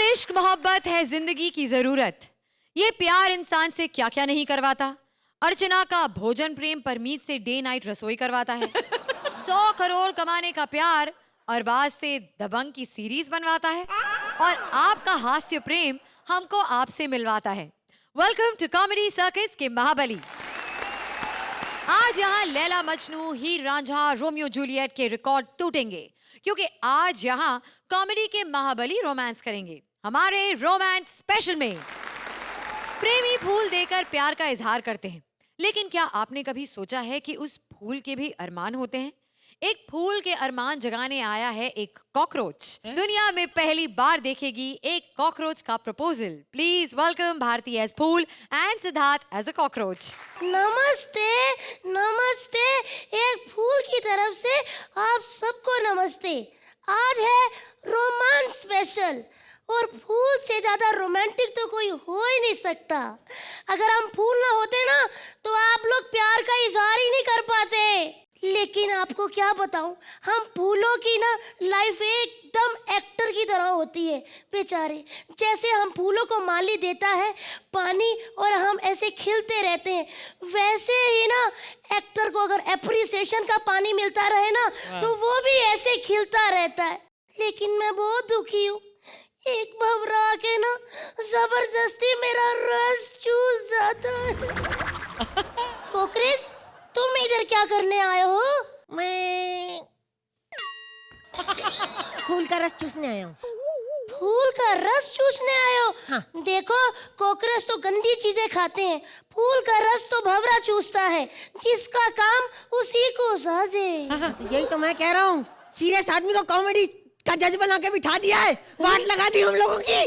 इश्क मोहब्बत है जिंदगी की जरूरत। ये प्यार इंसान से क्या क्या नहीं करवाता। अर्चना का भोजन प्रेम परमीत से डे नाइट रसोई करवाता है। 100 करोड़ कमाने का प्यार अरबाज से दबंग की सीरीज बनवाता है। और आपका हास्य प्रेम हमको आपसे मिलवाता है। वेलकम टू कॉमेडी सर्कस के महाबली। आज यहाँ लैला मजनू, हीर रांझा, रोमियो जूलियट के रिकॉर्ड टूटेंगे क्योंकि आज यहाँ कॉमेडी के महाबली रोमांस करेंगे। हमारे रोमांस स्पेशल में प्रेमी फूल देकर प्यार का इजहार करते हैं, लेकिन क्या आपने कभी सोचा है कि उस फूल के भी अरमान होते हैं? एक फूल के अरमान जगाने आया है एक कॉकरोच। दुनिया में पहली बार देखेगी एक कॉकरोच का proposal. Please welcome Bharti as phool and Siddharth as a cockroach. नमस्ते नमस्ते, एक फूल की तरफ से आप सबको नमस्ते। आज है रोमांस स्पेशल और फूल से ज्यादा रोमांटिक तो कोई हो ही नहीं सकता। अगर हम फूल ना होते ना तो आप लोग प्यार का इजहार ही नहीं कर पाते। लेकिन आपको क्या बताऊं, हम फूलों की ना लाइफ एकदम एक्टर की तरह होती है बेचारे। जैसे हम फूलों को माली देता है पानी और हम ऐसे खिलते रहते हैं, वैसे ही ना एक्टर को अगर एप्रिसिएशन का पानी मिलता रहे ना तो वो भी ऐसे खिलता रहता है। लेकिन मैं बहुत दुखी हूँ, एक भंवरा आके ना जबरदस्ती मेरा रस चूस जाता है। कोकरेज, तुम इधर क्या करने आए हो? मैं फूल का रस चूसने आया हूँ। फूल का रस चूसने आए हो? हाँ। देखो, कोकरेज तो गंदी चीजें खाते हैं, फूल का रस तो भंवरा चूसता है। जिसका काम उसी को साजे। तो यही तो मैं कह रहा हूँ, सीरियस आदमी को कॉमेडी का जज बना के बिठा दिया है, वाट लगा दी हम लोगों की।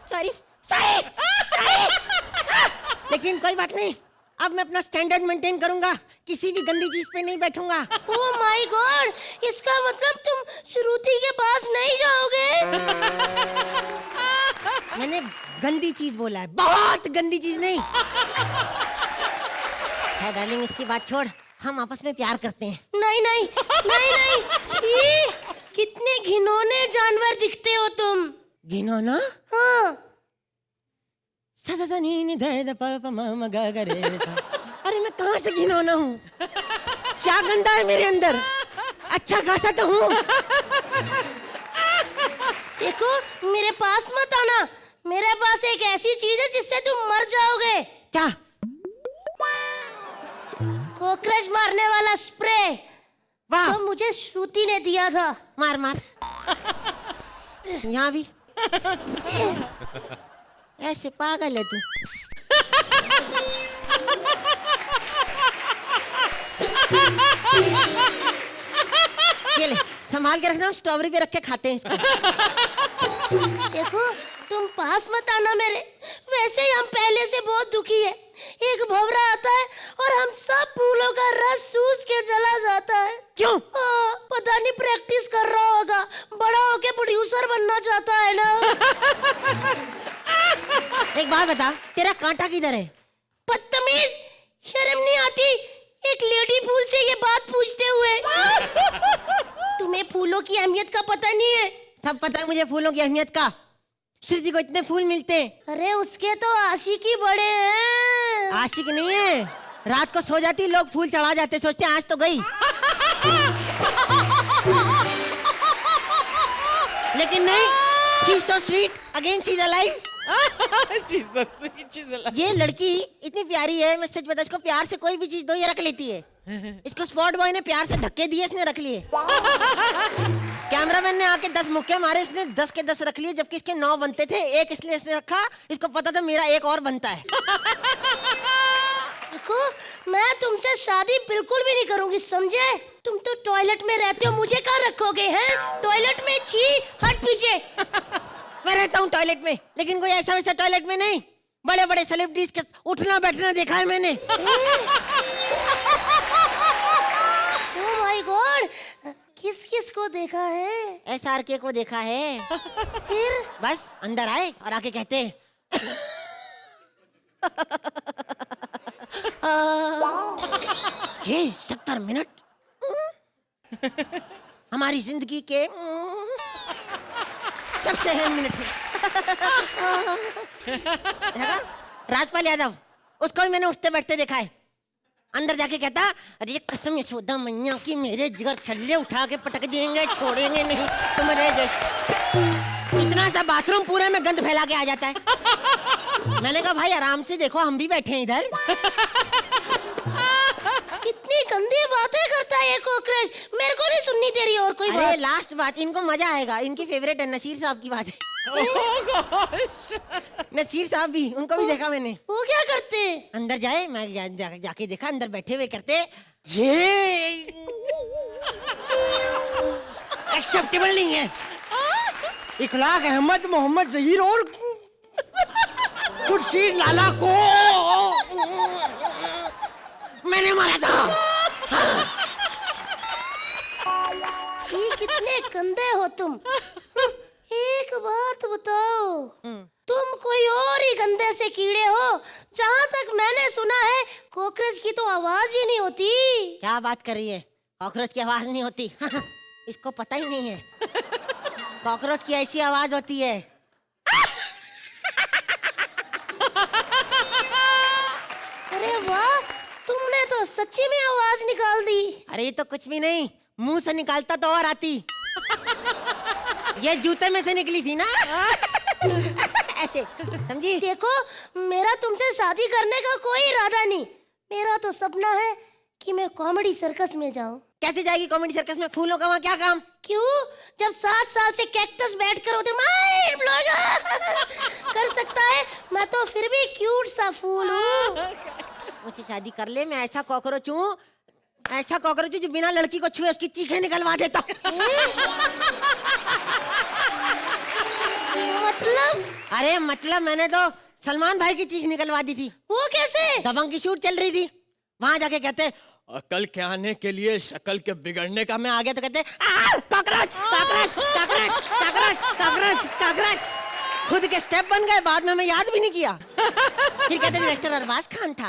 सॉरी सॉरी सॉरी, लेकिन कोई बात नहीं, अब मैं अपना स्टैंडर्ड मेंटेन करूंगा, किसी भी गंदी चीज पे नहीं बैठूंगा। ओह माय गॉड, इसका मतलब तुम श्रुति के पास नहीं जाओगे? मैंने गंदी चीज बोला है, बहुत गंदी चीज नहीं। है डार्लिंग, इसकी बात छोड़, हम आपस में प्यार करते हैं। नहीं नहीं नहीं नहीं, छी, कितने घिनौने जानवर दिखते हो तुम। घिनौना? हाँ। अरे मैं कहाँ से घिनौना हूँ? क्या गंदा है मेरे अंदर? अच्छा खासा तो हूँ। देखो, मेरे पास मत आना, मेरे पास एक ऐसी चीज है जिससे तुम मर जाओगे। क्या? कॉकरोच मारने वाला स्प्रे। वाह, तो मुझे श्रुति ने दिया था। मार मार। यहाँ भी ऐसे पागल है तू। ये ले, संभाल के रखना, स्ट्रॉबेरी पे रख के खाते हैं इसको। देखो, तुम पास मत आना मेरे, वैसे ही हम पहले से बहुत दुखी है। एक भंवरा आता है और हम सब फूलों का रस चूस के चला जाता है। क्यों? पता नहीं, प्रैक्टिस कर रहा होगा, बड़ा होके प्रोड्यूसर बनना चाहता है ना। एक बात बता, तेरा कांटा किधर है? बदतमीज, शर्म नहीं आती एक लेडी फूल से ये बात पूछते हुए? तुम्हें फूलों की अहमियत का पता नहीं है? सब पता है मुझे फूलों की अहमियत का। श्रुति को इतने फूल मिलते हैं। अरे उसके तो आशिक ही बड़े हैं। आशिक नहीं है, रात को सो जाती, लोग फूल चढ़ा जाते, सोचते आज तो गई। लेकिन नहीं, she is so sweet, again she is alive. ये लड़की इतनी प्यारी है, मैं सच बता, इसको प्यार से कोई भी चीज दो ये रख लेती है। इसको स्पॉट बॉय ने प्यार से धक्के दिए, इसने रख लिए। कैमरामैन ने आके 10 मुक्के मारे, इसने 10 के 10 रख लिए, जबकि इसके 9 बनते थे, एक इसने रखा, इसको पता था मेरा एक और बनता है। देखो, मैं तुमसे शादी बिल्कुल भी नहीं करूंगी, समझे? तुम तो टॉयलेट में रहते हो, मुझे कहाँ रखोगे हैं? टॉयलेट में, छी, हट पीछे। मैं रहता हूँ टॉयलेट में, लेकिन कोई ऐसा वैसा टॉयलेट में नहीं। बड़े बड़े सेलिब्रिटीज के उठना बैठना देखा है मैंने। ओह माय गॉड, किस किस को देखा है? SRK को देखा है। फिर? बस अंदर आए और आके कहते हैं ये 70 मिनट हमारी जिंदगी के सबसे अहम मिनट है। देखा? राजपाल यादव, उसको भी मैंने उठते बैठते देखा है। अंदर जाके कहता, अरे कसम यशोदा मैया की, मेरे जिगर छल्ले उठा के पटक देंगे, छोड़ेंगे नहीं तुम्हारे जैसे। इतना सा बाथरूम पूरे में गंद फैला के आ जाता है। मैंने कहा भाई आराम से देखो, हम भी बैठे हैं इधर। कितनी गंदी बातें करता है ये कॉकरोच, मेरे को नहीं सुननी तेरी और कोई अरे बात। लास्ट बात, इनको मजा आएगा, इनकी फेवरेट है नसीर साहब की बात है। नसीर साहब भी, उनको भी देखा मैंने। वो क्या करते हैं? अंदर जाए, मैं जाके देखा, अंदर बैठे हुए करते ये एक्सेप्टेबल नहीं है। इखलाक अहमद मोहम्मद जहीर और खुर्शीद लाला को मैंने मारा था। छी, कितने गंदे हो तुम। एक बात बताओ, तुम कोई और ही गंदे से कीड़े हो। जहाँ तक मैंने सुना है कॉकरोच की तो आवाज ही नहीं होती। क्या बात कर रही है? कॉकरोच की आवाज नहीं होती? इसको पता ही नहीं है। कॉकरोच की ऐसी आवाज होती है। अरे वाह, तुमने तो सच्ची में आवाज निकाल दी। अरे ये तो कुछ भी नहीं, मुंह से निकालता तो और आती। ये जूते में से निकली थी ना। ऐसे समझी? देखो, मेरा तुमसे शादी करने का कोई इरादा नहीं। मेरा तो सपना है कि मैं कॉमेडी सर्कस में जाऊं। कैसे जाएगी कॉमेडी सर्कस में? फूलों का वहाँ क्या काम? क्यों? जब 7 साल से कैक्टस बैठकर उधर माइंड ब्लोइंग कर सकता है, मैं तो फिर भी क्यूट सा फूल हूँ। मुझसे शादी कर ले, मैं ऐसा कॉकरोच हूँ, ऐसा कॉकरोच हूँ जो बिना लड़की को छुए उसकी चीखें निकलवा देता हूँ। मतलब? अरे मतलब मैंने तो सलमान भाई की चीख निकलवा दी थी। वो कैसे? दबंग की शूट चल रही थी, वहां जाके कहते अकल के आने के लिए शक्ल के बिगड़ने का। मैं आ गया तो कहते cockroach cockroach cockroach cockroach cockroach cockroach. खुद के स्टेप बन गए, बाद में मैं याद भी नहीं किया। फिर कहते डायरेक्टर अरबाज खान था।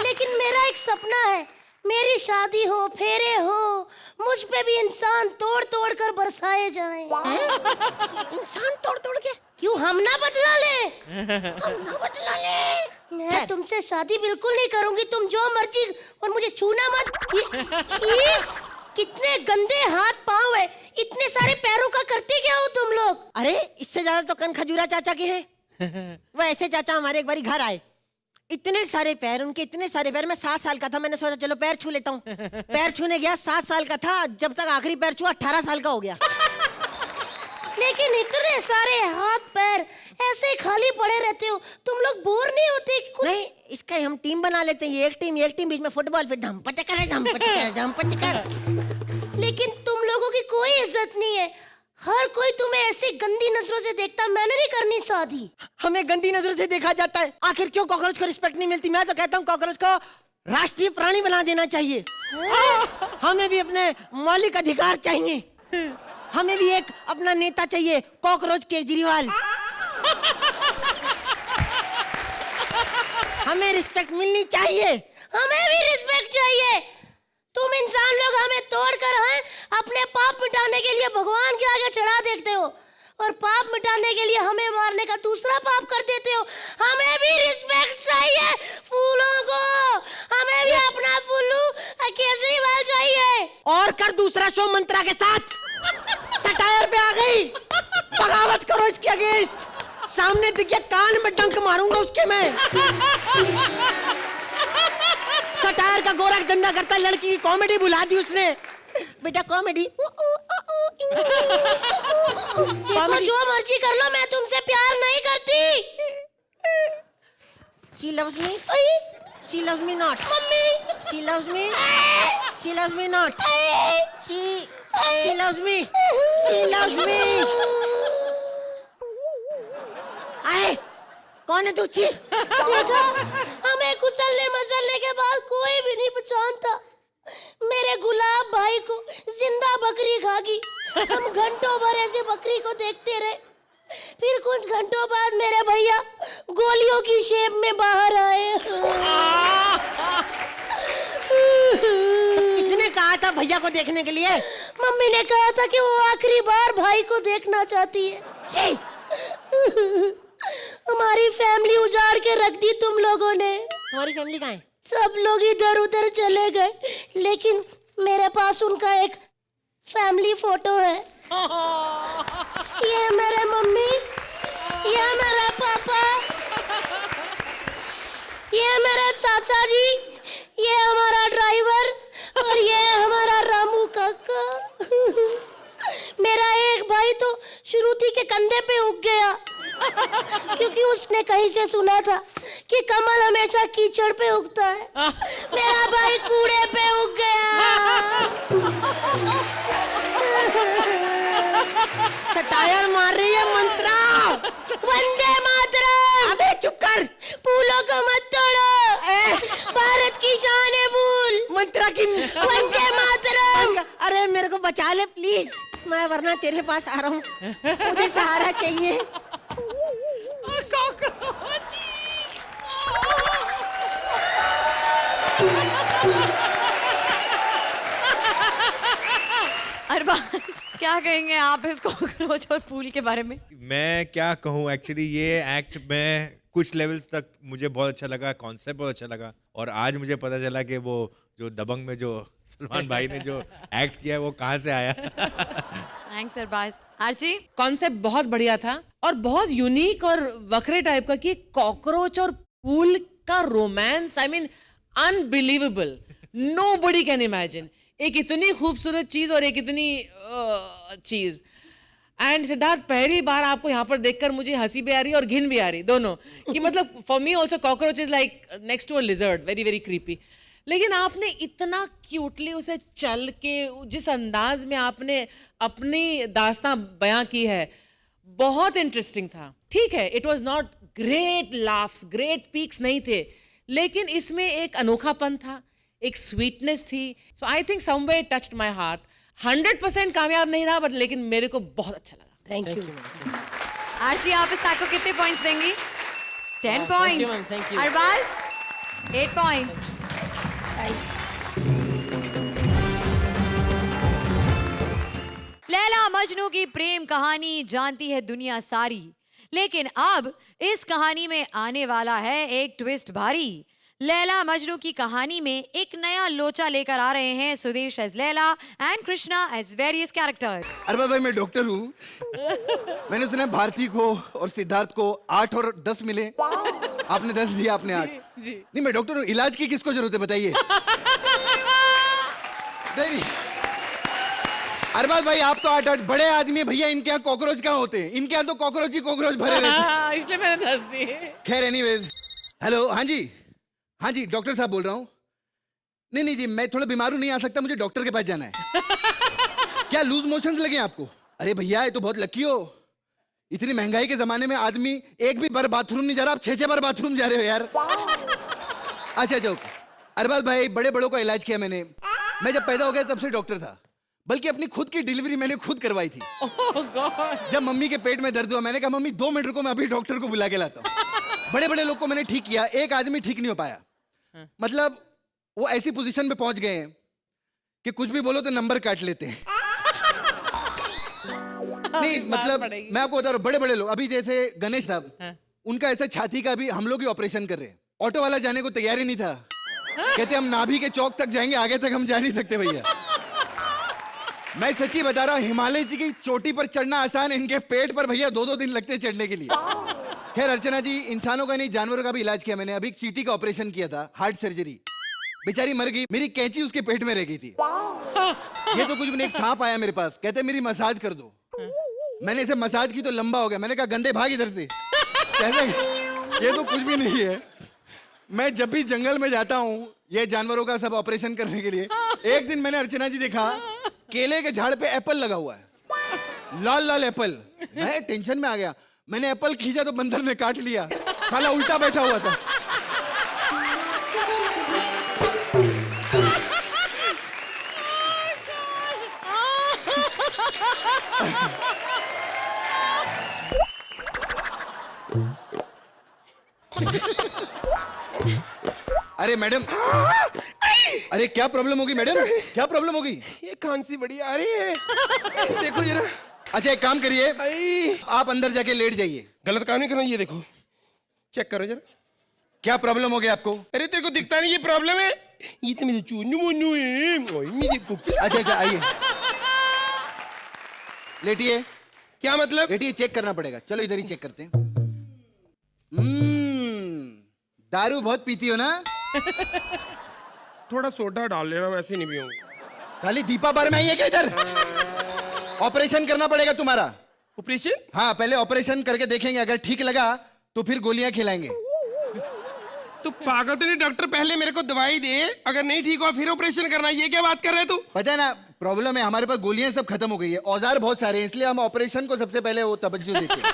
लेकिन मेरा एक सपना है, मेरी शादी हो, फेरे हो, मुझ पे भी इंसान तोड़ तोड़ कर बरसाए जाएं। इंसान तोड़ तोड़ के? क्यों हम ना बदला ले? हम ना बदला ले। मैं तुमसे शादी बिल्कुल नहीं करूंगी, तुम जो मर्जी, और मुझे छूना मत। छी, कितने गंदे हाथ पांव है, इतने सारे पैरों का करते क्या हो तुम लोग? अरे इससे ज्यादा तो कन खजूरा चाचा के हैं। वो ऐसे चाचा हमारे एक बारी घर आए, इतने सारे पैर, उनके इतने सारे पैर। मैं 7 साल का था, मैंने सोचा चलो पैर छू लेता हूँ। पैर छूने गया, 7 साल का था, जब तक आखिरी पैर छुआ 18 साल का हो गया। लेकिन इतने सारे हाथ पैर ऐसे खाली पड़े रहते हो, तुम लोग बोर नहीं होते कि कुछ? नहीं, इसका हम टीम बना लेते हैं, ये एक टीम बीच में फुटबॉल, फिर धम पचकर धम पचकर धम पचकर। लेकिन तुम लोगों की कोई इज्जत नहीं है, हर कोई तुम्हें ऐसी गंदी नजरों से देखता। मैंने नहीं करनी शादी। हमें गंदी नजरों से देखा जाता है, आखिर क्यों कॉकरोच को रिस्पेक्ट नहीं मिलती? मैं तो कहता हूँ कॉकरोच को राष्ट्रीय प्राणी बना देना चाहिए। हमें भी अपने मौलिक अधिकार चाहिए, हमें भी एक अपना नेता चाहिए, कॉकरोच केजरीवाल। हमें रिस्पेक्ट मिलनी चाहिए। हमें भी रिस्पेक्ट चाहिए। तुम इंसान लोग हमें तोड़कर हैं अपने पाप मिटाने के लिए भगवान के आगे चढ़ा देते हो, और पाप मिटाने के लिए हमें मारने का दूसरा पाप कर देते हो। हमें भी रिस्पेक्ट चाहिए फूलों को, हमें भी अपना फूलू केजरीवाल चाहिए। और कर दूसरा शो मंत्रा के साथ। सटायर पे आ गई, बगावत करो इसके अगेंस्ट। सामने दिखे कान में डंक मारूंगा उसके मैं। सटायर का गोरख धंधा करता, लड़की की कॉमेडी बुला दी उसने। बेटा कॉमेडी, देखो जो मर्जी कर लो, मैं तुमसे प्यार नहीं करती। She loves me. I, She loves me not. Mummy, She loves me. She loves me not. She loves me. She loves me. आए, कौन है तू? छी। देखा, हमें कुचलने मचलने के बाद कोई भी नहीं पहचानता। मेरे गुलाब भाई को जिंदा बकरी खा गई। हम घंटों भर ऐसे बकरी को देखते रहे, फिर कुछ घंटों बाद मेरे भैया गोलियों की शेप में बाहर आए। किसने कहा था भैया को देखने के लिए? मम्मी ने कहा था कि वो आखिरी बार भाई को देखना चाहती है। छी! हमारी फैमिली उजाड़ के रख दी तुम लोगों ने। तुम्हारी फैमिली कहाँ है? सब लोग इधर उधर चले गए, लेकिन मेरे पास उनका एक फैमिली फोटो है। ये मेरे मम्मी, ये मेरा पापा, ये मेरे चाचा जी, ये हमारा ड्राइवर और ये हमारा रामू काका। मेरा एक भाई तो श्रुति के कंधे पे उग गया, क्योंकि उसने कहीं से सुना था कि कमल हमेशा कीचड़ पे उगता है। मेरा भाई कूड़े पे उग गया। सटायर मार रही है मंत्रा। वंदे मातरम। अबे चुप कर। फूलों को मत तोड़ो, भारत की शान है फूल। मंत्रा की वंदे मातरम। अरे मेरे को बचा ले प्लीज, मैं वरना तेरे पास आ रहा हूँ, मुझे सहारा चाहिए। अरबाज, क्या कहेंगे आप इस कॉकरोच और फूल के बारे में? मैं क्या कहूँ, एक्चुअली ये एक्ट में कुछ लेवल्स तक मुझे बहुत अच्छा लगा, कॉन्सेप्ट बहुत अच्छा लगा, और आज मुझे पता चला कि वो जो दबंग में जो सलमान भाई ने जो एक्ट किया है वो कहाँ से आया। थैंक्स अरबाज। आर्ची? कॉन्सेप्ट बहुत बढ़िया था और बहुत यूनिक और वखरे टाइप का कि कॉकरोच और फूल का romance, I mean unbelievable, nobody can imagine. एक इतनी खूबसूरत चीज और एक इतनी चीज। एंड सिद्धार्थ, पहली बार आपको यहाँ पर देखकर मुझे हंसी भी आ रही है और घिन भी आ रही, दोनों, कि मतलब for me also cockroach is like next to a lizard, very very creepy. लेकिन आपने इतना क्यूटली उसे चल के, जिस अंदाज में आपने अपनी दास्तां बयां की है, बहुत इंटरेस्टिंग था। ठीक है, it was not great laughs, great peaks नहीं थे, लेकिन इसमें एक अनोखापन था, एक स्वीटनेस थी। So I think somewhere it touched my heart. 100% कामयाब नहीं रहा, बट लेकिन मेरे को बहुत अच्छा लगा। Thank you. आर्ची, आप इस साइको कितने पॉइंट्स देंगी? 10 points. thank you. Arbaaz 8 points. Laila Majnu की प्रेम कहानी जानती है दुनिया सारी, लेकिन अब इस कहानी में आने वाला है एक ट्विस्ट भारी। लैला मजनू की कहानी में एक नया लोचा लेकर आ रहे हैं Sudesh as Laila and Krishna as various character. अरे भाई, मैं डॉक्टर हूँ। मैंने सुना भारती को और सिद्धार्थ को 8 और 10 मिले, आपने 10 दिया, आपने 8। नहीं, मैं डॉक्टर हूँ, इलाज की किसको जरूरत है बताइए। नहीं, अरबाज भाई, आप तो 8 बड़े आदमी है भैया, इनके यहाँ कॉकरोच कहाँ होते हैं? इनके यहाँ तो कॉकरोच ही कॉकरोच भरे रहते हैं। इसलिए मैंने 10 दिए। खैर एनीवेज, हेलो, हाँ जी डॉक्टर साहब बोल रहा हूँ। नहीं जी, मैं थोड़ा बीमार हूँ, नहीं आ सकता, मुझे डॉक्टर के पास जाना है। क्या लूज मोशंस लगे आपको? अरे भैया, ये तो बहुत लकी हो, इतनी महंगाई के जमाने में आदमी एक भी बार बाथरूम नहीं जा रहा, आप 6 बार बाथरूम जा रहे हो यार। अच्छा जाओ। अरबाज भाई, बड़े बड़ों का इलाज किया मैंने। मैं जब पैदा हो गया तब से डॉक्टर था, बल्कि अपनी खुद की डिलीवरी मैंने खुद करवाई थी। जब मम्मी के पेट में दर्द हुआ, मैंने कहा मम्मी 2 मिनट रुको, मैं अभी डॉक्टर को बुला के लाता हूँ। बड़े बड़े लोग को मैंने ठीक किया, एक आदमी ठीक नहीं हो पाया। मतलब वो ऐसी पोजीशन पे पहुंच गए हैं कि कुछ भी बोलो तो नंबर काट लेते हैं। नहीं मतलब मैं आपको बता रहा हूँ, बड़े बड़े लोग, अभी जैसे गणेश साहब, उनका ऐसा छाती का भी हम लोग ही ऑपरेशन कर रहे हैं। ऑटो वाला जाने को तैयार ही नहीं था, कहते हम नाभि के चौक तक जाएंगे, आगे तक हम जा नहीं सकते भैया। मैं सच्ची बता रहा हूँ, हिमालय जी की चोटी पर चढ़ना आसान है, इनके पेट पर भैया 2-2 दिन लगते हैं चढ़ने के लिए। खैर अर्चना जी, इंसानों का नहीं जानवरों का भी इलाज किया मैंने। अभी एक चींटी का ऑपरेशन किया था, हार्ट सर्जरी, बेचारी मर गई, मेरी कैंची उसके पेट में रह गई थी। ये तो कुछ भी नहीं, एक सांप आया मेरे पास, कहते मेरी मसाज कर दो। मैंने इसे मसाज की तो लंबा हो गया, मैंने कहा गंदे भाग इधर से। कहते ये तो कुछ भी नहीं है। मैं जब भी जंगल में जाता हूँ ये जानवरों का सब ऑपरेशन करने के लिए, एक दिन मैंने अर्चना जी देखा केले के झाड़ पे एप्पल लगा हुआ है, लाल लाल एप्पल। मैं टेंशन में आ गया, मैंने एप्पल खींचा तो बंदर ने काट लिया, साला उल्टा बैठा हुआ था। अरे मैडम, अरे क्या प्रॉब्लम होगी मैडम, क्या प्रॉब्लम होगी? ये खांसी बड़ी आ रही है, देखो जरा। अच्छा एक काम करिए, आई, आप अंदर जाके लेट जाइए। गलत काम नहीं करना, ये देखो चेक करो जरा। क्या प्रॉब्लम हो गया आपको? अरे तेरे को दिखता नहीं ये प्रॉब्लम है? ये तो मेरे चुन्नू मुन्नू है, ओए मेरे को। अच्छा अच्छा आइए, लेटिए। क्या मतलब? लेटिए, चेक करना पड़ेगा। चलो इधर ही चेक करते हैं। दारू बहुत पीती हो ना? थोड़ा सोडा डाल लेना, वैसे नहीं पियूंगा। खाली दीपा बार में आई है क्या इधर? ऑपरेशन करना पड़ेगा तुम्हारा। ऑपरेशन? हाँ, पहले ऑपरेशन करके देखेंगे, अगर ठीक लगा तो फिर गोलियां खिलाएंगे। तो पागल तो नहीं, डॉक्टर पहले मेरे को दवाई दे, अगर नहीं ठीक हुआ फिर ऑपरेशन करना, ये क्या बात कर रहे तू? पता है ना प्रॉब्लम है, हमारे पास गोलियां सब खत्म हो गई है, औजार बहुत सारे हैं, इसलिए हम ऑपरेशन को सबसे पहले वो तवज्जो देते हैं।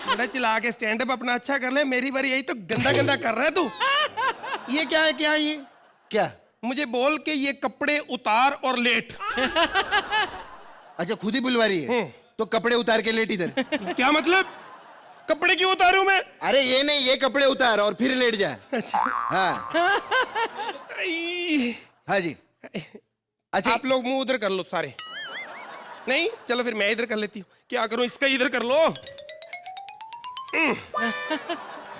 बड़ा चिल्ला के स्टैंड अप अपना अच्छा कर ले, मेरी बारी यही तो गंदा गंदा कर रहा है तू। ये क्या है, क्या है ये? क्या? मुझे बोल के ये कपड़े उतार और लेट। अच्छा खुद ही बुलवा रही है, तो कपड़े उतार के लेट इधर। क्या मतलब? कपड़े क्यों उतारूं मैं? अरे ये नहीं, ये कपड़े उतार और फिर लेट जा। अच्छा। हाँ आई, हाँ जी। अच्छा आप लोग मुंह उधर कर लो सारे। नहीं चलो फिर मैं इधर कर लेती हूँ। क्या करूं, इसका इधर कर लो।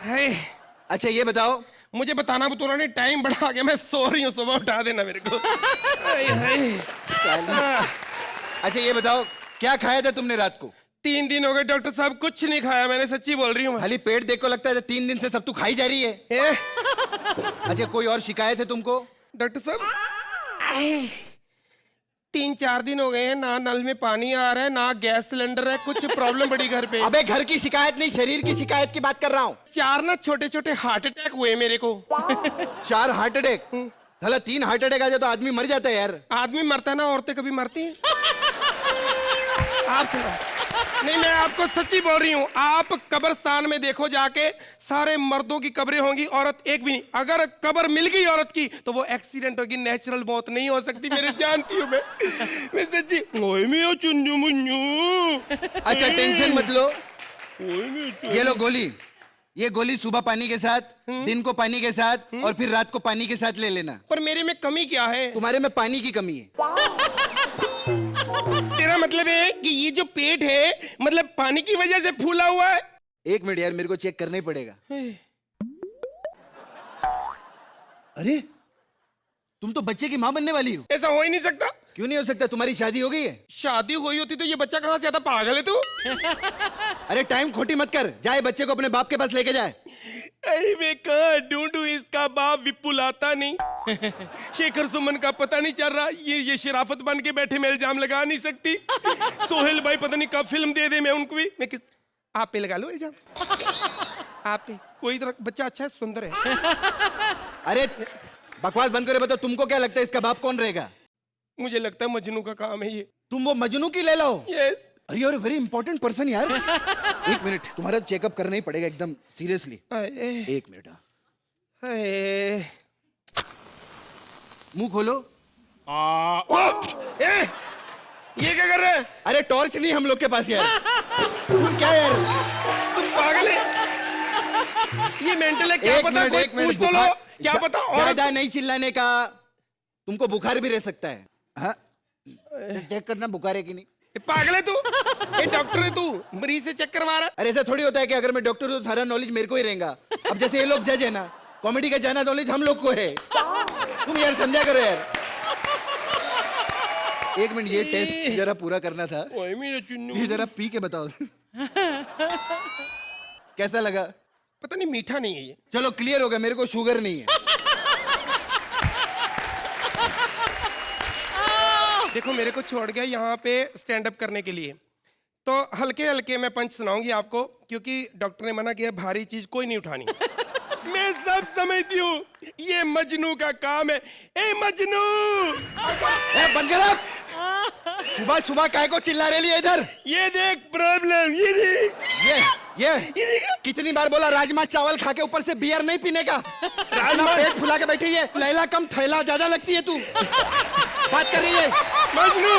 हाय, अच्छा ये बताओ, मुझे बताना बतौना नहीं, टाइम बढ़ा आ गया, मैं सो रही हूँ, सुबह उठा देना मेरे को। हाय हाय। अच्छा ये बताओ क्या खाया था तुमने रात को? 3 दिन हो गए डॉक्टर साहब, कुछ नहीं खाया मैंने, सच्ची बोल रही हूँ। खाली पेट देख को लगता है 3 दिन से सब तू खाई जा रही है। अच्छा कोई और शिकायत है तुमको? डॉक्टर साहब 3-4 दिन हो गए हैं, ना नल में पानी आ रहा है, ना गैस सिलेंडर है, कुछ प्रॉब्लम बड़ी घर पे। अबे घर की शिकायत नहीं, शरीर की शिकायत की बात कर रहा हूँ। 4 ना छोटे छोटे हार्ट अटैक हुए मेरे को। 4 हार्ट अटैक? साला 3 हार्ट अटैक आ जाए तो आदमी मर जाता है यार। आदमी मरता है ना, औरतें कभी मरती हैं? आप सुनो, नहीं मैं आपको सच्ची बोल रही हूँ, आप कब्रिस्तान में देखो जाके, सारे मर्दों की कब्रें होंगी, औरत एक भी नहीं। अगर कब्र मिल गई औरत की तो वो एक्सीडेंट होगी, नेचुरल मौत नहीं हो सकती, मेरे जानती हूँ मैं सच्ची। ओए मैं चुन्नू मुन्नू। अच्छा टेंशन मत लो, ओए मैं ये लो गोली। ये गोली सुबह पानी के साथ, दिन को पानी के साथ और फिर रात को पानी के साथ ले लेना। पर मेरे में कमी क्या है? तुम्हारे में पानी की कमी है। तेरा मतलब है कि ये जो पेट है मतलब पानी की वजह से फूला हुआ है? 1 मिनट यार, मेरे को चेक करना ही पड़ेगा। अरे तुम तो बच्चे की माँ बनने वाली हो। ऐसा हो ही नहीं सकता। क्यों नहीं हो सकता? तुम्हारी शादी हो गई है। शादी हुई होती तो ये बच्चा कहाँ से आता? पागल है तू? अरे टाइम खोटी मत कर, जाए बच्चे को अपने बाप के पास लेके जाए। अरे मैं कहाँ ढूंढूं इसका बाप? विपुल आता नहीं, शेखर सुमन का पता नहीं चल रहा, ये शराफत बन के बैठे, मैं इल्जाम लगा नहीं सकती। सोहेल भाई पता नहीं कब फिल्म दे दे मैं उनको भी। मैं किस आप पे लगा लो इल्जाम, आप पे। कोई तरह बच्चा अच्छा है, सुंदर है। अरे बकवास बंद करो, बताओ तुमको क्या लगता है इसका बाप कौन रहेगा? मुझे लगता है मजनू का काम है ये। तुम वो मजनू की ले लो। यस। अरे यार वेरी इंपॉर्टेंट पर्सन यार। 1 मिनट, तुम्हारा चेकअप करना ही पड़ेगा एकदम सीरियसली। 1 मिनट। मुंह खोलो। ये क्या कर रहा है? अरे टॉर्च नहीं हम लोग के पास यार। तुम क्या यार, तुम पागल है? ये मेंटल है क्या? एक पता मिनट, कोई एक मिनट, पूछ तो लो, बुखार- क्या पता। और ज्यादा नहीं चिल्लाने का, तुमको बुखार भी रह सकता है। हाँ चेक करना बुखार है कि नहीं। पागल है तू? ये डॉक्टर है तू, मरीज से चेक करवा रहा? अरे ऐसा थोड़ी होता है कि अगर मैं डॉक्टर हूं तो सारा नॉलेज मेरे को ही रहेगा। अब जैसे ये लोग जज है ना, कॉमेडी का ज्यादा नॉलेज हम लोग को है। तुम यार समझा करो यार। 1 मिनट, ये टेस्ट जरा पूरा करना था। ओए मेरा चुन्नू। ये जरा पी के बताओ कैसा लगा? पता नहीं, मीठा नहीं है ये। चलो क्लियर हो गया, मेरे को शुगर नहीं है। देखो मेरे को छोड़ गया यहाँ पे स्टैंड अप करने के लिए, तो हल्के हल्के मैं पंच सुनाऊंगी आपको, क्योंकि डॉक्टर ने मना किया भारी चीज कोई नहीं उठानी। मैं सब समझती हूँ, ये मजनू का काम है। ए मजनू! बंद कर अब। सुबह सुबह काय को चिल्ला रही है इधर? ये देख प्रॉब्लम, ये देख। ये कितनी बार बोला राजमा चावल खा के ऊपर से बियर नहीं पीने का। राजमा पेट फुला के बैठी है। लैला कम थैला ज्यादा लगती है तू। बात कर रही है मजनू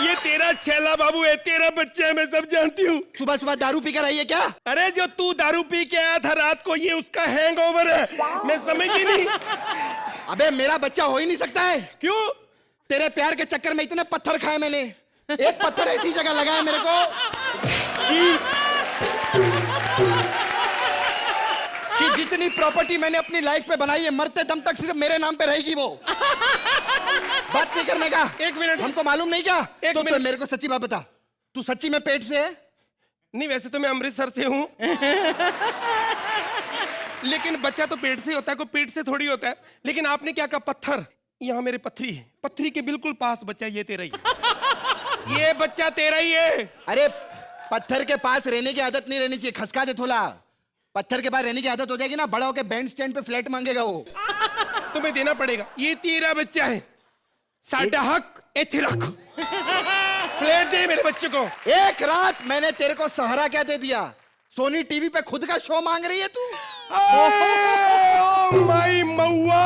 ये तेरा छेला बाबू है, तेरा बच्चा है, मैं सब जानती हूँ। सुबह सुबह दारू पी कर आई है क्या? अरे जो तू दारू पी के आया था रात को, ये उसका हैंगओवर है। मैं समझी नहीं। अबे मेरा बच्चा हो ही नहीं सकता है। क्यों? तेरे प्यार के चक्कर में इतने पत्थर खाए मैंने, एक पत्थर ऐसी जगह लगा है मेरे को कि जितनी प्रॉपर्टी मैंने अपनी लाइफ पे बनाई है, मरते दम तक सिर्फ मेरे नाम पे रहेगी वो। बात नहीं करने का। एक मिनट। हमको मालूम नहीं क्या? एक तो मिनट। मेरे को सच्ची बात बता, तू सच्ची में पेट से है? नहीं, वैसे तो मैं अमृतसर से हूँ। लेकिन बच्चा तो पेट से ही होता है, कोई पेट से थोड़ी होता है। लेकिन आपने क्या कहा? पत्थर। यहाँ मेरे पथरी है, पथरी के बिल्कुल पास बच्चा ये तेरा ही है। ये बच्चा तेरा ही है। अरे पत्थर के पास रहने की आदत नहीं रहनी चाहिए, खसका दे थोड़ा। पत्थर के पास रहने की आदत हो जाएगी ना, बड़ा होके बैंड स्टैंड पे फ्लैट मांगेगा वो। तुम्हें देना पड़ेगा। ये तेरा बच्चा है, साडा हक इथे रख। फ्लैट दे मेरे बच्चे को। एक रात मैंने तेरे को सहारा क्या दे दिया? सोनी टीवी पे खुद का शो मांग रही है तू। ओ माई मऊआ,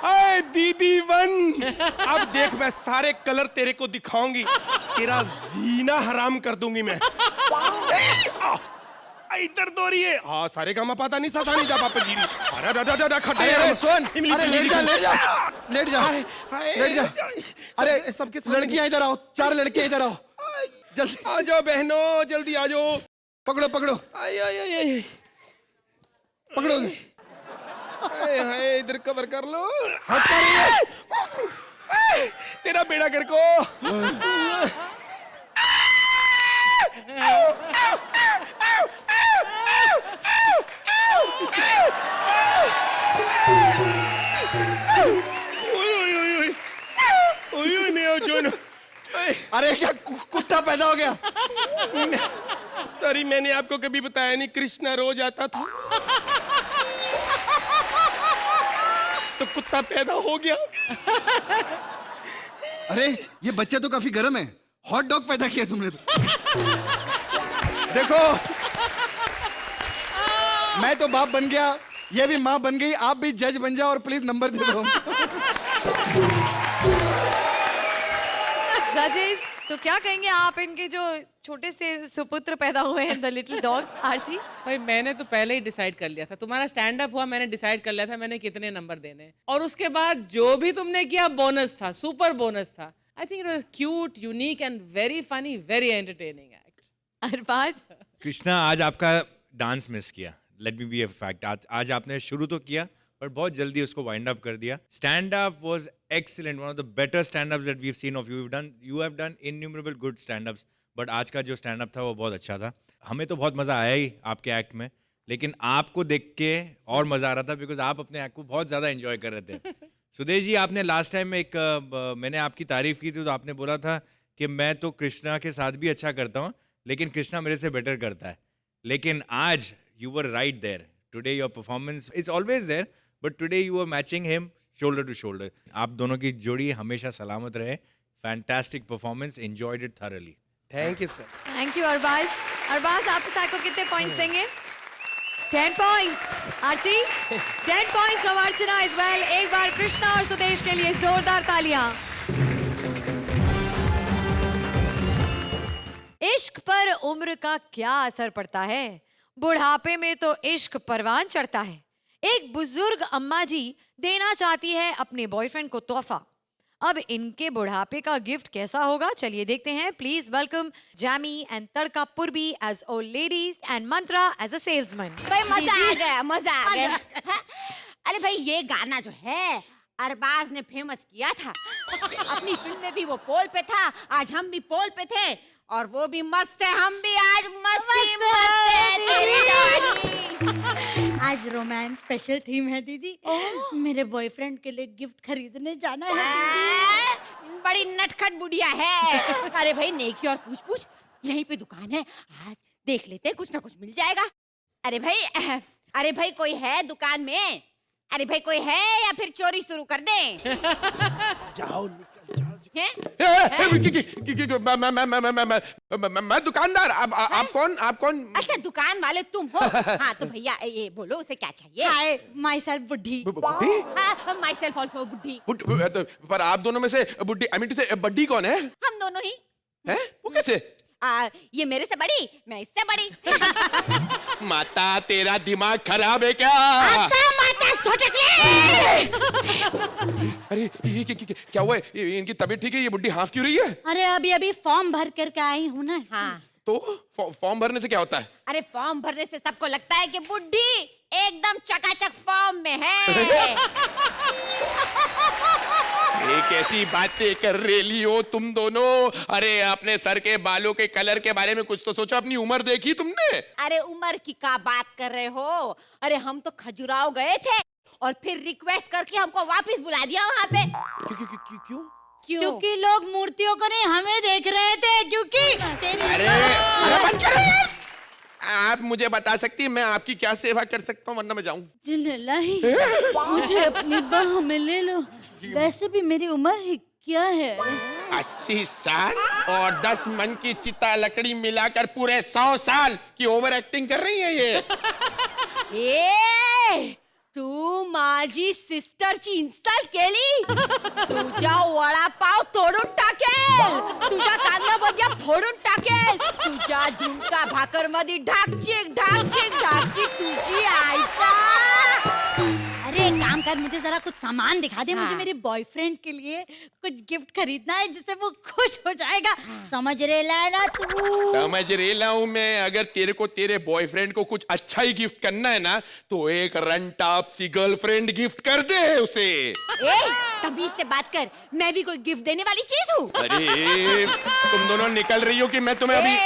आए दीदी बन। अब देख, मैं सारे कलर तेरे को दिखाऊंगी, तेरा जीना हराम कर दूंगी मैं। इधर दो रही है। हाँ, सारे का पता नहीं सा नहीं जा पापा जी। अरे सुन, अरे लेट जा लेट जा लेट जा लेट जा। अरे सबके लड़कियां इधर आओ, 4 लड़कियां इधर आओ, जल्दी आ जाओ बहनों, जल्दी आ जाओ। पकड़ो पकड़ो आय आय आय आय। पकड़ो। हाय हाय, इधर कवर कर लो। हंस कर रही है। तेरा बेड़ा कर को। अरे क्या कुत्ता पैदा हो गया? सॉरी, मैंने आपको कभी बताया नहीं, कृष्णा रोज आता था तो कुत्ता पैदा हो गया। अरे ये बच्चा तो काफी गर्म है, हॉट डॉग पैदा किया तुमने तो। देखो, मैं तो बाप बन गया, ये भी माँ बन गई, आप भी जज बन जाओ और प्लीज नंबर दे दो। जजेस, तो क्या कहेंगे आप इनके जो छोटे से सुपुत्र पैदा हुए हैं, द लिटिल डॉग आर्ची? भाई मैंने तो पहले ही डिसाइड कर लिया था, तुम्हारा स्टैंड अप हुआ, मैंने डिसाइड कर लिया था मैंने कितने नंबर देने हैं। और उसके बाद जो भी तुमने किया बोनस था, सुपर बोनस था। I think it was cute, unique and very funny, very entertaining act. Arbaaz, Krishna, आज आपका डांस मिस किया। Let me be a fact. आज आपने शुरू तो किया पर बहुत जल्दी उसको वाइंड अप कर दिया। Stand up was excellent, one of the better stand ups that we have seen of you. You have done innumerable good stand ups, but आज का जो स्टैंड अप था वो बहुत अच्छा था। हमें तो बहुत मज़ा आया ही आपके एक्ट में, लेकिन आपको देख के और मज़ा आ रहा था बिकॉज आप अपने एक्ट को बहुत ज़्यादा एंजॉय कर रहे थे। सुदेश जी, आपने लास्ट टाइम मैंने आपकी तारीफ की थी तो आपने बोला था कि मैं तो कृष्णा के साथ भी अच्छा करता हूँ लेकिन कृष्णा मेरे से बेटर करता है। लेकिन आज you were right there. Today your performance is always there, but today you are matching him shoulder to shoulder. आप दोनों की जोड़ी हमेशा सलामत रहे। Fantastic performance, enjoyed it thoroughly. Thank you sir. Thank you Arbaaz. Arbaaz, आप इस को कितने पॉइंट्स देंगे? 10 points. Archie, 10 points from Archana as well. एक बार कृष्णा और सुदेश के लिए जोरदार तालियां। इश्क पर उम्र का क्या असर पड़ता है? बुढ़ापे में तो इश्क परवान चढ़ता है। एक बुजुर्ग अम्मा जी देना चाहती है अपने बॉयफ्रेंड को तोहफा। अब इनके बुढ़ापे का गिफ्ट कैसा होगा, चलिए देखते हैं। Please welcome Jamie and Tadka Purvi as old ladies and Mantra as a salesman. भाई मजा आ गया, मजा आ गया। अरे भाई, ये गाना जो है अरबाज ने फेमस किया था। अपनी फिल्म में भी वो पोल पे था, आज हम भी पोल पे थे और वो भी मस्त है, हम भी आज मस्त है। आज रोमांस स्पेशल थीम है दीदी। मेरे बॉयफ्रेंड के लिए गिफ्ट खरीदने जाना है दीदी। बड़ी नटखट बुढ़िया है। अरे भाई, नेकी और पूछ पूछ, यहीं पे दुकान है, आज देख लेते हैं, कुछ ना कुछ मिल जाएगा। अरे भाई कोई है दुकान में? अरे भाई कोई है या फिर चोरी शुरू कर दें? जाओ निकल जाओ। हैं? मैं दुकानदार। आप कौन? अच्छा, दुकान वाले तुम हो? हाँ, तो भैया ये बोलो उसे क्या चाहिए? हाय माई सेल्फ बुड्ढी। बुड्ढी? हाँ, माई सेल्फ ऑल्सो बुड्ढी। पर आप दोनों में से बुड्ढी, आई मीन टू से बड्ढी कौन है? हम दोनों ही। हैं? वो कैसे? ये मेरे से बड़ी, मैं इससे बड़ी। माता तेरा दिमाग खराब है क्या? माता सोचती। अरे ये क्या हुआ है? इनकी तबीयत ठीक है? ये बुड्ढी हाफ क्यों रही है? अरे अभी अभी फॉर्म भर करके आई हूँ ना। हाँ, तो फॉर्म भरने से क्या होता है? अरे फॉर्म भरने से सबको लगता है कि बुड्ढी एकदम चकाचक फॉर्म में है। ये कैसी बातें कर रही हो तुम दोनों? अरे अपने सर के बालों के कलर के बारे में कुछ तो सोचो। अपनी उम्र देखी तुमने? अरे उम्र की क्या बात कर रहे हो? अरे हम तो खजुराहो गए थे और फिर रिक्वेस्ट करके हमको वापस बुला दिया वहाँ पे। क्यों? क्योंकि लोग मूर्तियों को नहीं हमें देख रहे थे, क्योंकि अरे बंद करो यार। आप मुझे बता सकती हैं मैं आपकी क्या सेवा कर सकता हूँ, वरना मैं जाऊं? मुझे अपनी बाह में ले लो। वैसे भी मेरी उम्र ही क्या है? 80 साल और 10 मन की चिता लकड़ी मिलाकर पूरे 100 साल की ओवर एक्टिंग कर रही है ये। ए, तू माझी सिस्टरची इन्सल्ट केली? तुझ्या वडापाव तोडून टाकेल, तुझा कांदा भज्या फोडून टाकेल, तुझ्या झुणका भाकर मध्ये ढाकचिक तुझी आईचा। अरे एक काम कर, मुझे जरा कुछ सामान दिखा दे। मुझे हाँ। मेरे बॉयफ्रेंड के लिए कुछ गिफ्ट खरीदना है जिससे वो खुश हो जाएगा। समझ रहे ना तू? समझ रही हूँ मैं। अगर तेरे को तेरे बॉयफ्रेंड को कुछ अच्छा ही गिफ्ट करना है ना, तो एक रन टॉप सी गर्लफ्रेंड गिफ्ट कर दे उसे। ए, तमीज से बात कर, मैं भी कोई गिफ्ट देने वाली चीज हूँ? अरे तुम दोनों निकल रही हो कि मैं तुम्हें अभी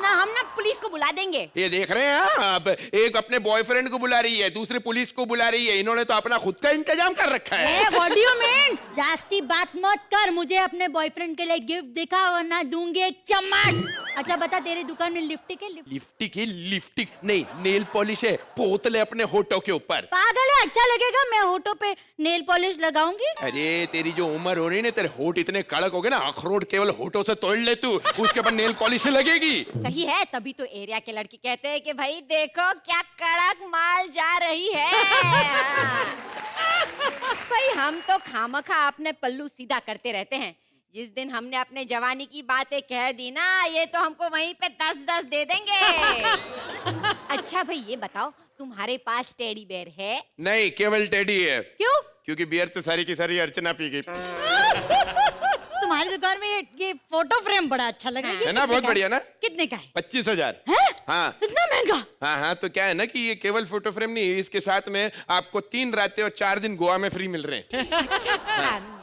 ना, हम ना पुलिस को बुला देंगे। ये देख रहे हैं आप, एक अपने बॉयफ्रेंड को बुला रही है, दूसरी पुलिस को बुला रही है। इन्होंने तो अपना खुद का इंतजाम कर रखा है। What do you mean? जास्ती बात मत कर। मुझे अपने बॉयफ्रेंड के लिए गिफ्ट दिखा वरना दूंगी एक चम्मच। अच्छा बता, तेरी दुकान में लिपस्टिक है? लिपस्टिक नहीं, नेल पॉलिश है। पोत ले अपने होठों के ऊपर। पागल है? अच्छा लगेगा मैं होठों पे नेल पॉलिश लगाऊंगी? अरे तेरी जो उम्र हो रही है ना, तेरे होठ इतने कड़क हो गए ना, अखरोट केवल होठों से तोड़ ले तू, उसके ऊपर नेल पॉलिश लगेगी। सही है, तभी तो एरिया के लड़के कहते हैं कि भाई देखो क्या कड़क माल जा रही है। भाई हम तो खामखा अपने पल्लू सीधा करते रहते हैं। जिस दिन हमने अपने जवानी की बातें कह दी ना, ये तो हमको वहीं पे 10-10 दे देंगे। अच्छा भाई ये बताओ, तुम्हारे पास टेडी बेयर है? नहीं, केवल टेडी है। क्यों? क्योंकि बियर तो सारी की सारी अर्चना पी गई। तुम्हारी दुकान में ये फोटो फ्रेम बड़ा अच्छा लग रहा है। है ना? बहुत बढ़िया ना? कितने का है? 25,000। हाँ इतना महंगा? हाँ, तो क्या है ना कि ये केवल फोटो फ्रेम नहीं, इसके साथ में आपको 3 रातें और 4 दिन गोवा में फ्री मिल रहे हैं। अच्छा,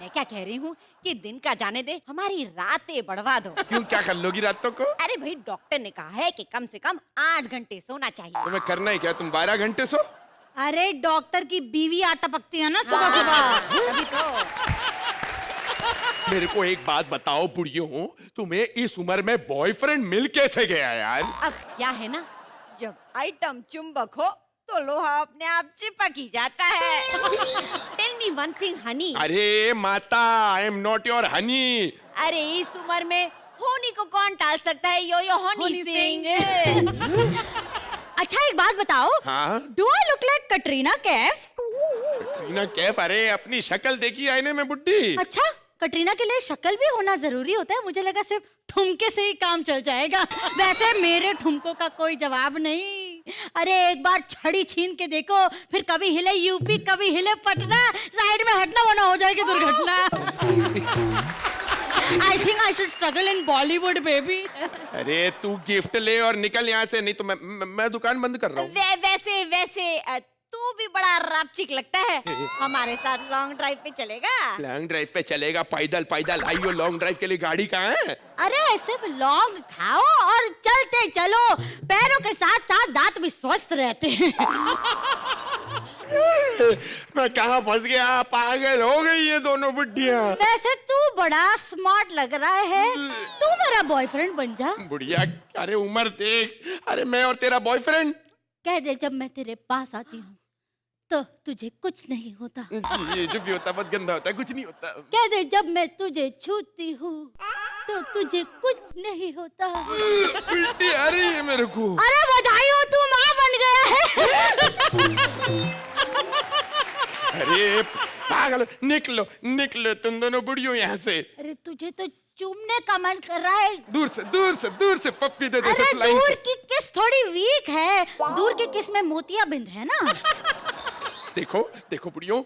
मैं क्या कह रही हूँ कि दिन का जाने दे, हमारी रातें बढ़वा दो। क्यों, क्या कर लोगी रातों को? अरे भाई डॉक्टर ने कहा है कि कम से कम 8 घंटे सोना चाहिए। तुम्हें करना ही क्या? तुम 12 घंटे सो। अरे डॉक्टर की बीवी आटा पकती है ना सुबह सुबह। तभी तो। मेरे को एक बात बताओ बुढ़ियों, तुम्हें इस उम्र में बॉयफ्रेंड मिल कैसे गया यार? अब क्या है ना, जब आइटम चुंबक हो तो लोहा अपने आप चिपक ही जाता है। Tell me one thing honey. अरे माता, I am not your honey. अरे इस उम्र में होनी को कौन टाल सकता है? यो यो हनी सिंह। अच्छा एक बात बताओ, हाँ? Do I look like Katrina Kaif? Katrina Kaif? अरे अपनी शक्ल देखी आईने में बुड्ढी। अच्छा, कटरीना के लिए शक्ल भी होना जरूरी होता है? मुझे लगा सिर्फ ठुमके से ही काम चल जाएगा। वैसे मेरे ठुमकों का कोई जवाब नहीं। अरे एक बार छड़ी छीन के देखो, फिर कभी हिले यूपी कभी हिले पटना, साइड में हटना वरना हो जाएगी दुर्घटना। I think I should struggle in Bollywood, baby. अरे तू गिफ्ट ले और निकल यहाँ से, नहीं तो मैं दुकान बंद कर रहा हूँ। वैसे तू भी बड़ा रापचिक लगता है। हमारे साथ लॉन्ग ड्राइव पे चलेगा? लॉन्ग ड्राइव पे चलेगा? पैदल पैदल आइयो, लॉन्ग ड्राइव के लिए गाड़ी कहाँ है? अरे सिर्फ लौंग खाओ और चलते चलो, पैरों के साथ साथ दांत भी स्वस्थ रहते हैं। मैं कहाँ फंस गया? पागल हो गई ये दोनों बुढ़िया। वैसे तू बड़ा स्मार्ट लग रहा है, तू मेरा बॉयफ्रेंड बन जा। बुढ़िया, अरे उम्र देख। अरे मैं और तेरा बॉयफ्रेंड? कह दे जब मैं तेरे पास आती हूँ तो तुझे कुछ नहीं होता। ये जो भी होता है बहुत गंदा होता है, कुछ नहीं होता। कह दे जब मैं तुझे छूती हूँ तो तुझे कुछ नहीं होता। उल्टी आ रही है मेरे को। अरे बधाई हो, तू माँ बन गया है। अरे पागल, निकलो निकलो तुम दोनों बुढ़ियों यहाँ से। अरे तुझे तो चूमने का मन कर रहा है। दूर से दूर से दूर से पप्पी दे दो। अरे सप्लाई दूर की किस थोड़ी वीक है, दूर की किस में मोतियाबिंद है ना। देखो देखो बुढ़ियों,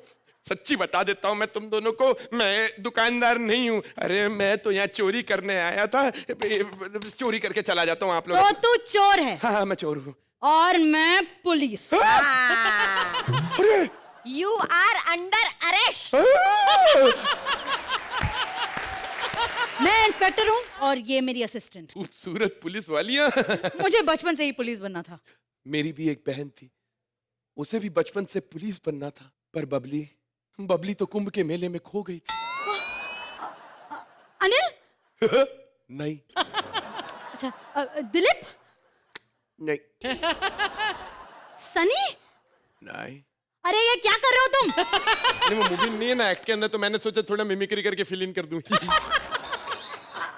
सच्ची बता देता हूँ मैं तुम दोनों को, मैं दुकानदार नहीं हूँ। अरे मैं तो यहाँ चोरी करने आया था, चोरी करके चला जाता हूँ आप लोग। तो तू चोर है। हाँ हाँ मैं चोर हूँ। और मैं police. You are under arrest. मैं इंस्पेक्टर हूँ और ये मेरी असिस्टेंट। खूबसूरत पुलिस वालियाँ। मुझे बचपन से ही पुलिस बनना था। मेरी भी एक बहन थी, उसे भी बचपन से पुलिस बनना था, पर बबली तो कुंभ के मेले में खो गई थी। अनिल? नहीं अच्छा, दिलीप? नहीं सनी? नहीं। अरे ये क्या कर रहे हो तुम? नहीं वो मूवी नहीं है ना एक्ट के अंदर, तो मैंने सोचा थोड़ा मिमिक्री करके फिल इन कर दूं।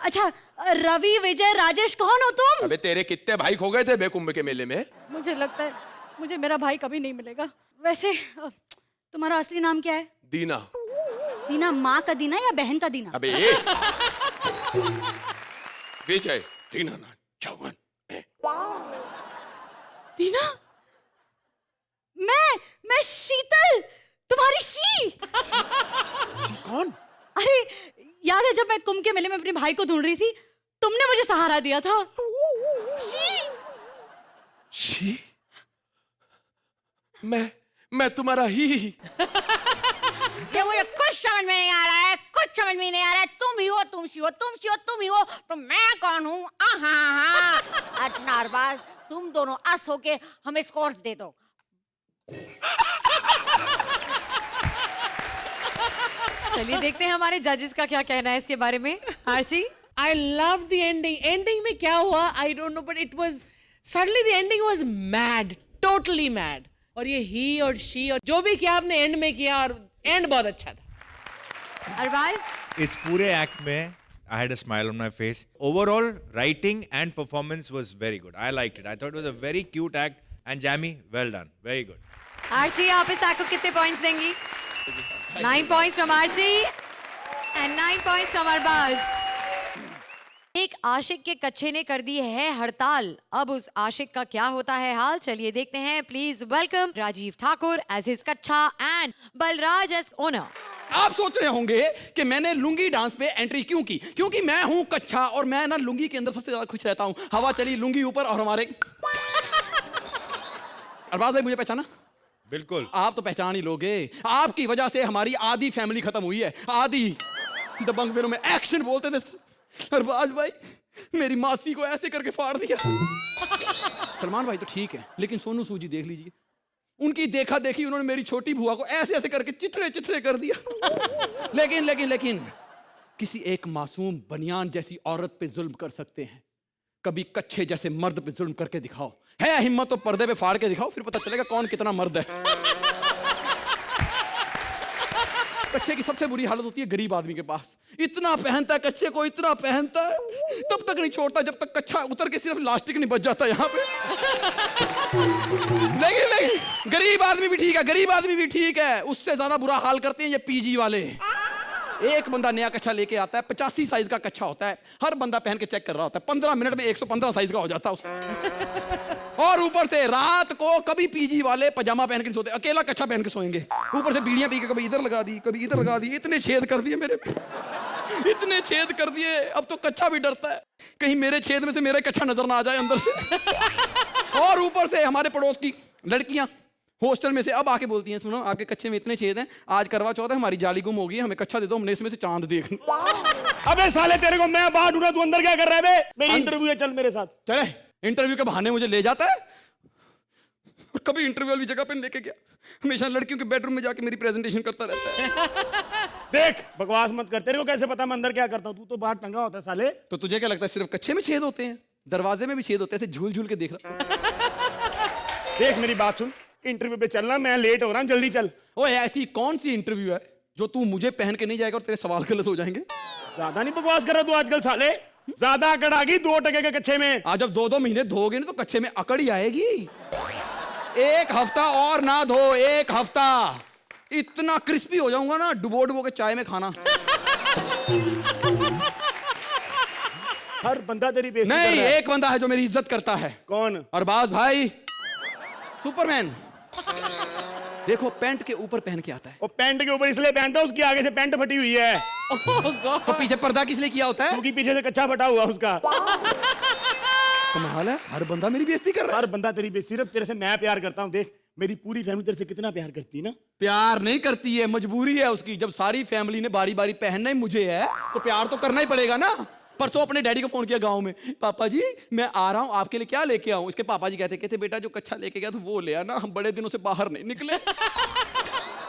अच्छा, रवि, विजय, राजेश कौन हो तुम? अबे तेरे कितने भाई खो गए थे बे कुंभ के मेले में? मुझे लगता है मुझे मेरा भाई कभी नहीं मिलेगा। वैसे तुम्हारा असली नाम क्या है? दीना। दीना माँ का दीना या बहन का दीना? अबे विजय दीनानाथ चौहान। दीना? मैं शीतल, तुम्हारी शी। कौन? अरे याद है जब मैं कुंभ के मेले में अपने भाई को ढूंढ रही थी, तुमने मुझे सहारा दिया था। शी? मैं तुम्हारा ही। ये मुझे कुछ समझ में नहीं आ रहा है, कुछ समझ में नहीं आ रहा है। तुम ही हो, तुम सी हो, तुम सी हो, तुम ही हो, तो मैं कौन हूँ? अर्चना अरबाज, तुम दोनों अस होके हमें स्कोर्स दे दो। चलिए देखते हैं हमारे जजेस का क्या कहना है इसके बारे में। Archie? I loved the ending. Ending में क्या हुआ? I don't know, but it was suddenly the ending was mad, totally mad. और ये he और she और जो भी किया आपने end में किया, और end बहुत अच्छा था। अरबाज? इस पूरे एक्ट में I had a smile on my face. Overall, writing and performance was very good. I liked it. I thought it was a very cute act. And Jamie, well done. Very good. Archie, आप इस act को कितने points देंगी? 9 points from Archie and 9 points from Arbaz. एक आशिक के कच्छे ने कर दी है हड़ताल, अब उस आशिक का क्या होता है हाल, चलिए देखते हैं। Please welcome Rajeev Thakur as his kachha and Balraj as owner. आप सोच रहे होंगे कि मैंने लुंगी डांस पे एंट्री क्यों की, क्योंकि मैं हूं कच्छा और मैं ना लुंगी के अंदर सबसे ज्यादा खुश रहता हूं। हवा चली लुंगी ऊपर और हमारे अरबाज भाई मुझे पहचाना? बिल्कुल। आप तो पहचान ही लोगे, आपकी वजह से हमारी आधी फैमिली खत्म हुई है। आधी दबंग फिल्म में एक्शन बोलते थे, अरबाज भाई मेरी मासी को ऐसे करके फाड़ दिया। सलमान भाई तो ठीक है, लेकिन सोनू सूद जी देख लीजिए, उनकी देखा देखी उन्होंने मेरी छोटी बुआ को ऐसे ऐसे करके चिथड़े चिथड़े कर दिया। लेकिन लेकिन लेकिन किसी एक मासूम बनियान जैसी औरत पे जुल्म कर सकते हैं, कभी कच्छे जैसे मर्द पे जुल्म करके दिखाओ। है हिम्मत तो पर्दे पे फाड़ के दिखाओ, फिर पता चलेगा कौन कितना मर्द है। कच्छे की सबसे बुरी हालत होती है गरीब आदमी के पास, इतना पहनता है कच्छे को, इतना पहनता है, तब तक नहीं छोड़ता जब तक कच्छा उतर के सिर्फ लास्टिक नहीं बच जाता यहाँ पे। नहीं गरीब आदमी भी ठीक है, गरीब आदमी भी ठीक है, उससे ज्यादा बुरा हाल करते हैं ये पीजी वाले। एक बंदा नया कच्छा लेके आता है, 85 साइज का कच्छा होता है, हर बंदा पहन के चेक कर रहा होता है, 15 मिनट में 115 साइज का हो जाता है उसका। और ऊपर से रात को कभी पीजी वाले पजामा पहन के नहीं सोते, अकेला कच्छा पहन के सोएंगे, ऊपर से बीड़ियां पी के कभी इधर लगा दी कभी इधर लगा दी, इतने छेद कर दिए मेरे में, इतने छेद कर दिए, अब तो कच्छा भी डरता है कहीं मेरे छेद में से मेरा कच्छा नजर ना आ जाए अंदर से। और ऊपर से हमारे पड़ोस की लड़कियां हॉस्टल में से अब आके बोलती हैं, सुनो आपके कच्छे में इतने छेद हैं, आज करवा चौथ है, हमारी जाली गुम हो गई है, हमें कच्छा दे दो, हमने इसमें से चांद देख। अबे साले तेरे को मैं बाहर ढूंढा, तू अंदर क्या कर रहा है बे? मेरी इंटरव्यू है, चल मेरे साथ। चले, इंटरव्यू के बहाने मुझे ले जाता है, और कभी इंटरव्यू वाली जगह पे लेके गया, हमेशा लड़कियों के बेडरूम में जाके मेरी प्रेजेंटेशन करता रहता है। देख बकवास मत कर, तेरे को कैसे पता मैं अंदर क्या करता हूँ? तू तो बाहर टंगा होता है साले। तो तुझे क्या लगता है सिर्फ कच्छे में छेद होते हैं? दरवाजे में भी छेद होते हैं, ऐसे झूल झूल के देख रहा। देख मेरी बात सुन, इंटरव्यू पे चलना, मैं लेट हो रहा हूँ, जल्दी चल। ओए ऐसी कौन सी इंटरव्यू है जो तू मुझे पहन के नहीं जाएगा और तेरे सवाल गलत हो जाएंगे? ज्यादा नहीं बकवास कर रहा तू आजकल साले, ज्यादा अकड़ आ गई 2 टके के कच्चे में। आज जब 2-2 महीने धोगे ना तो कच्चे में अकड़ ही आएगी। 1 हफ्ता और ना धो, 1 हफ्ता, इतना क्रिस्पी हो जाऊंगा ना, डुबो के चाय में खाना। हर बंदा तेरी बेइज्जती कर नहीं, रहा है। एक बंदा है जो मेरी इज्जत करता है। कौन? अरबाज भाई, सुपरमैन। देखो पैंट के ऊपर पहन के आता है। वो पैंट के ऊपर इसलिए पहनता है, उसकी आगे से पैंट फटी हुई है। तो पीछे पर्दा किस लिए किया होता है? क्योंकि पीछे से कच्चा फटा हुआ उसका। कमाल है, हर बंदा मेरी बेइज्जती कर रहा है। हर बंदा तेरी बेइज्जती, सिर्फ तेरे से मैं प्यार करता हूँ। देख मेरी पूरी फैमिली तेरे से कितना प्यार करती है ना। प्यार नहीं करती है, मजबूरी है उसकी। जब सारी फैमिली ने बारी बारी पहनना ही मुझे है तो प्यार तो करना ही पड़ेगा ना। परसों अपने डैडी को फोन किया गांव में, पापा जी मैं आ रहा हूँ, आपके लिए क्या लेके आऊं? इसके पापा जी कहते बेटा जो कच्चा लेके गया तो वो ले आना, हम बड़े दिनों से बाहर नहीं निकले।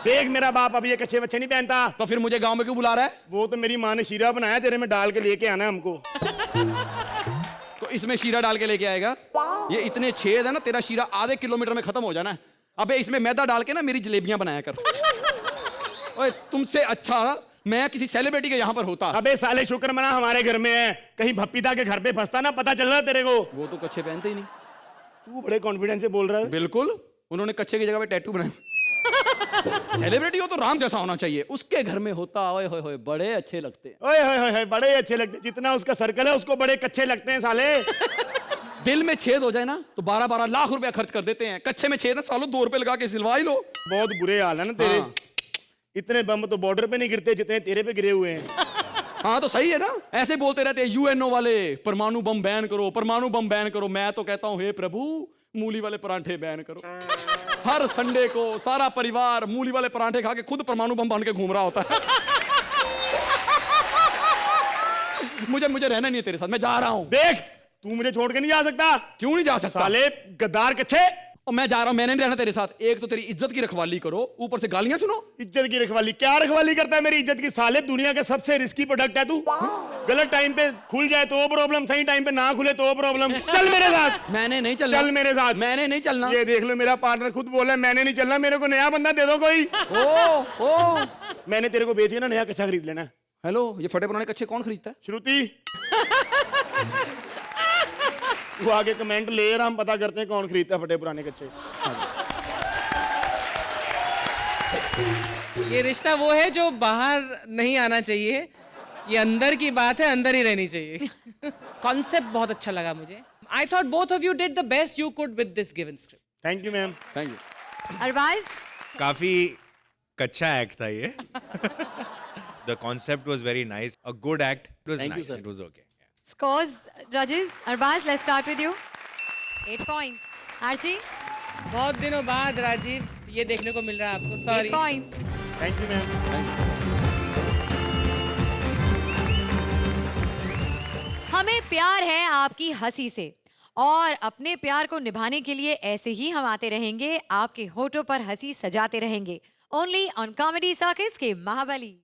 देख मेरा बाप अभी ये कच्चे बच्चे नहीं पहनता। तो फिर मुझे गांव में क्यों बुला रहा है? वो तो मेरी माँ ने शीरा बनाया, तेरे में डाल के लेके आना है हमको। तो इसमें शीरा डाल के लेके आएगा? ये इतने छेद है ना, तेरा शीरा आधे किलोमीटर में खत्म हो जाना है। अबे इसमें मैदा डाल के ना मेरी जलेबियां बनाया कर। ओए तुमसे अच्छा मैं किसी सेलिब्रिटी के यहाँ पर होता। अबे साले शुक्र मना हमारे घर में है, कहीं भप्पीदा के घर पे फंसता ना, पता चल रहा तेरे को। वो तो कच्चे पहनते ही नहीं। तू बड़े कॉन्फिडेंस से बोल रहा है। बिल्कुल, उन्होंने कच्चे की जगह पे टैटू बनाए। सेलिब्रिटी हो तो राम जैसा होना चाहिए, उसके घर में होता ओए होए होए बड़े अच्छे लगते हैं। ओए होए होए बड़े अच्छे लगते हैं, जितना उसका सर्कल है उसको बड़े कच्चे लगते हैं साले। दिल में छेद हो जाए ना तो 12-12 लाख रुपया खर्च कर देते हैं। कच्चे में छेद ना सालों 2 रुपए लगा के सिलवा ही लो। बहुत बुरे हाल है ना तेरे। हाँ। इतने बम तो बॉर्डर पे नहीं गिरते जितने तेरे पे गिरे हुए हैं। हाँ तो सही है ना, ऐसे बोलते रहते हैं यूएनओ वाले परमाणु बम बैन करो, परमाणु बम बैन करो। मैं तो कहता हूँ हे प्रभु मूली वाले परांठे बैन करो। हर संडे को सारा परिवार मूली वाले परांठे खा के खुद परमाणु बम बन के घूम रहा होता है। मुझे रहना नहीं है तेरे साथ, मैं जा रहा हूँ। देख तू मुझे छोड़ के नहीं जा सकता। क्यों नहीं जा सकता? साले गद्दार कच्चे। और मैं जा रहा हूं, मैंने नहीं रहना तेरे साथ। एक तो तेरी इज्जत की रखवाली करो, ऊपर से गालियां सुनो। इज्जत की रखवाली? क्या रखवाली करता है मेरी इज्जत की? साले दुनिया के सबसे रिस्की प्रोडक्ट है तू। गलत टाइम पे खुल जाए तो प्रॉब्लम, सही टाइम पे ना खुले तो प्रॉब्लम। चल मेरे साथ। मैंने नहीं चलना। चल मेरे साथ। मैंने नहीं चलना। ये देख लो मेरा पार्टनर खुद बोला है मैंने नहीं चलना, मेरे को नया बंदा दे दो कोई। ओ मैंने तेरे को बेच के ना नया कच्चा खरीद लेना। हेलो, ये फटे पुराने कच्चे कौन खरीदता है? श्रुति। वो आगे कमेंट ले रहा, हम पता करते हैं कौन खरीदता है फटे पुराने कच्चे। ये रिश्ता वो है जो बाहर नहीं आना चाहिए, ये अंदर की बात है, अंदर ही रहनी चाहिए। कॉन्सेप्ट बहुत अच्छा लगा मुझे। I thought both of you did the best you could with this given script. Thank you ma'am. Thank you. Arbaaz काफी कच्चा एक्ट था ये। The concept was very nice. A good act. It was nice. It was okay. scores judges. Arbaz, let's start with you. 8 points. Archie, बहुत दिनों बाद राजीव ये देखने को मिल रहा है आपको। 8 sorry. points. Thank you ma'am. हमें प्यार है आपकी हंसी से और अपने प्यार को निभाने के लिए ऐसे ही हम आते रहेंगे, आपके होठों पर हंसी सजाते रहेंगे। ओनली ऑन कॉमेडी सर्कस के महाबली।